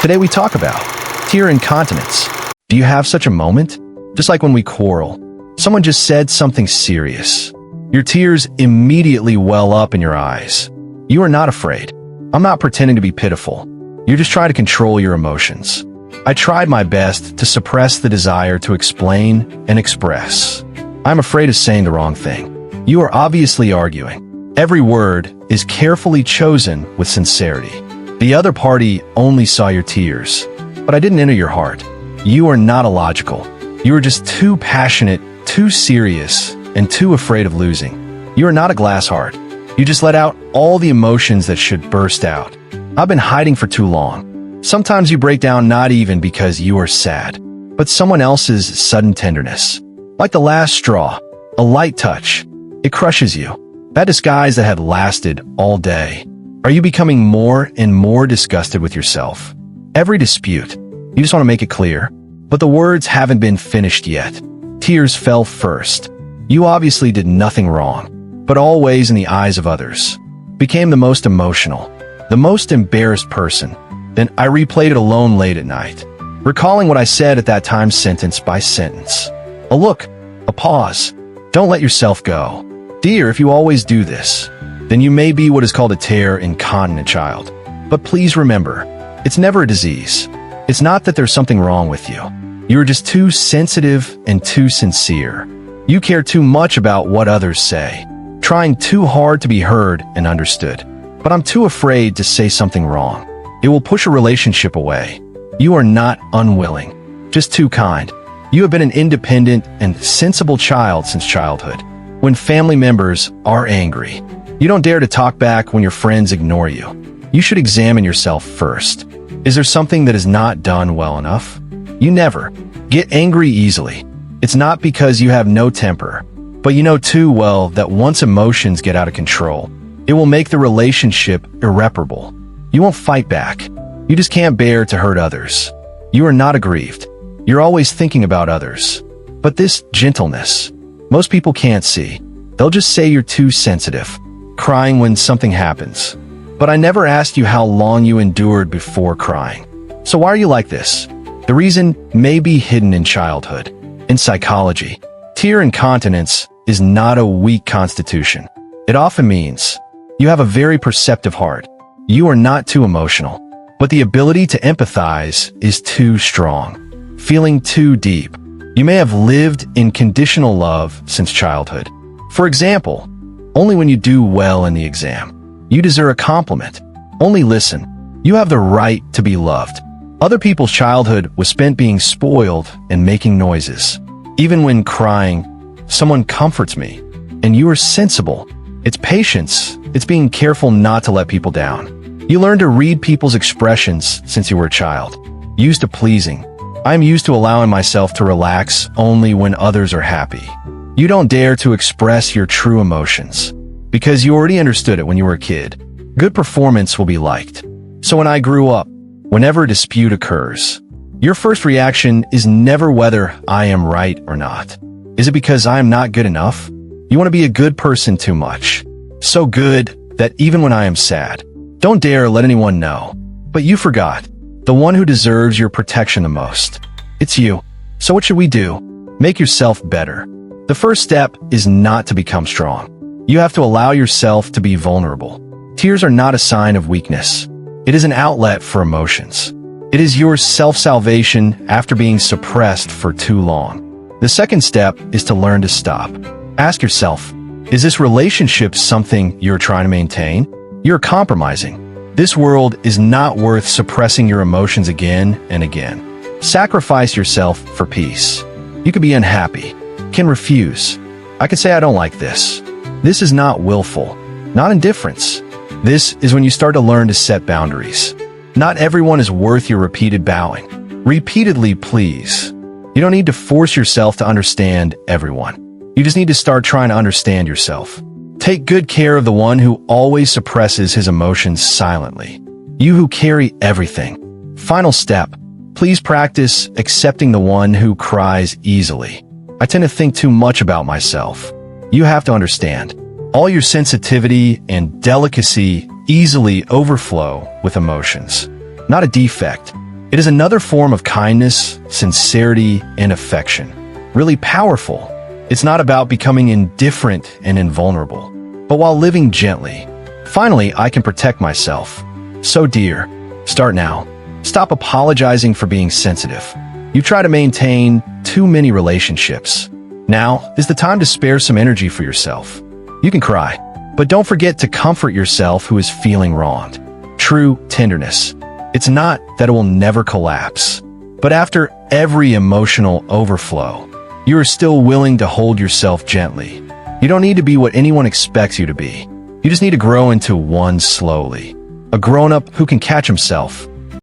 Today we talk about tear incontinence. Do you have such a moment? Just like when we quarrel, someone just said something serious. Your tears immediately well up in your eyes. You are not afraid. I'm not pretending to be pitiful. You're just trying to control your emotions. I tried my best to suppress the desire to explain and express. I'm afraid of saying the wrong thing. You are obviously arguing. Every word is carefully chosen with sincerity. The other party only saw your tears, but I didn't enter your heart. You are not illogical. You are just too passionate, too serious, and too afraid of losing. You are not a glass heart. You just let out all the emotions that should burst out. I've been hiding for too long. Sometimes you break down not even because you are sad, but someone else's sudden tenderness. Like the last straw, a light touch. It crushes you. That disguise that had lasted all day. Are you becoming more and more disgusted with yourself? Every dispute, you just want to make it clear, but the words haven't been finished yet. Tears fell first. You obviously did nothing wrong, but always in the eyes of others. Became the most emotional, the most embarrassed person. Then I replayed it alone late at night, recalling what I said at that time sentence by sentence. A look, a pause. Don't let yourself go. Dear, if you always do this, then you may be what is called a tear incontinent child. But please remember, it's never a disease. It's not that there's something wrong with you. You are just too sensitive and too sincere. You care too much about what others say, trying too hard to be heard and understood. But I'm too afraid to say something wrong. It will push a relationship away. You are not unwilling, just too kind. You have been an independent and sensible child since childhood. When family members are angry, you don't dare to talk back when your friends ignore you. You should examine yourself first. Is there something that is not done well enough? You never get angry easily. It's not because you have no temper, but you know too well that once emotions get out of control, it will make the relationship irreparable. You won't fight back. You just can't bear to hurt others. You are not aggrieved. You're always thinking about others. But this gentleness, most people can't see. They'll just say you're too sensitive, crying when something happens. But I never asked you how long you endured before crying. So why are you like this? The reason may be hidden in childhood. In psychology, tear incontinence is not a weak constitution. It often means you have a very perceptive heart. You are not too emotional, but the ability to empathize is too strong, feeling too deep. You may have lived in conditional love since childhood. For example, only when you do well in the exam, you deserve a compliment. Only listen. You have the right to be loved. Other people's childhood was spent being spoiled and making noises. Even when crying, someone comforts me. And you are sensible. It's patience. It's being careful not to let people down. You learn to read people's expressions since you were a child. Used to pleasing. I'm used to allowing myself to relax only when others are happy. You don't dare to express your true emotions because you already understood it when you were a kid. Good performance will be liked. So when I grew up, whenever a dispute occurs, your first reaction is never whether I am right or not. Is it because I am not good enough? You want to be a good person too much. So good that even when I am sad, don't dare let anyone know. But you forgot. The one who deserves your protection the most. It's you. So what should we do? Make yourself better. The first step is not to become strong. You have to allow yourself to be vulnerable. Tears are not a sign of weakness. It is an outlet for emotions. It is your self-salvation after being suppressed for too long. The second step is to learn to stop. Ask yourself, is this relationship something you're trying to maintain? You're compromising. This world is not worth suppressing your emotions again and again. Sacrifice yourself for peace. You could be unhappy, can refuse. I could say I don't like this. This is not willful, not indifference. This is when you start to learn to set boundaries. Not everyone is worth your repeated bowing. Repeatedly, please. You don't need to force yourself to understand everyone. You just need to start trying to understand yourself. Take good care of the one who always suppresses his emotions silently. You who carry everything. Final step. Please practice accepting the one who cries easily. I tend to think too much about myself. You have to understand. All your sensitivity and delicacy easily overflow with emotions. Not a defect. It is another form of kindness, sincerity, and affection. Really powerful. It's not about becoming indifferent and invulnerable, but while living gently. Finally, I can protect myself. So dear, start now. Stop apologizing for being sensitive. You try to maintain too many relationships. Now is the time to spare some energy for yourself. You can cry, but don't forget to comfort yourself who is feeling wronged. True tenderness. It's not that it will never collapse, but after every emotional overflow, you are still willing to hold yourself gently. You don't need to be what anyone expects you to be. You just need to grow into one slowly. A grown-up who can catch himself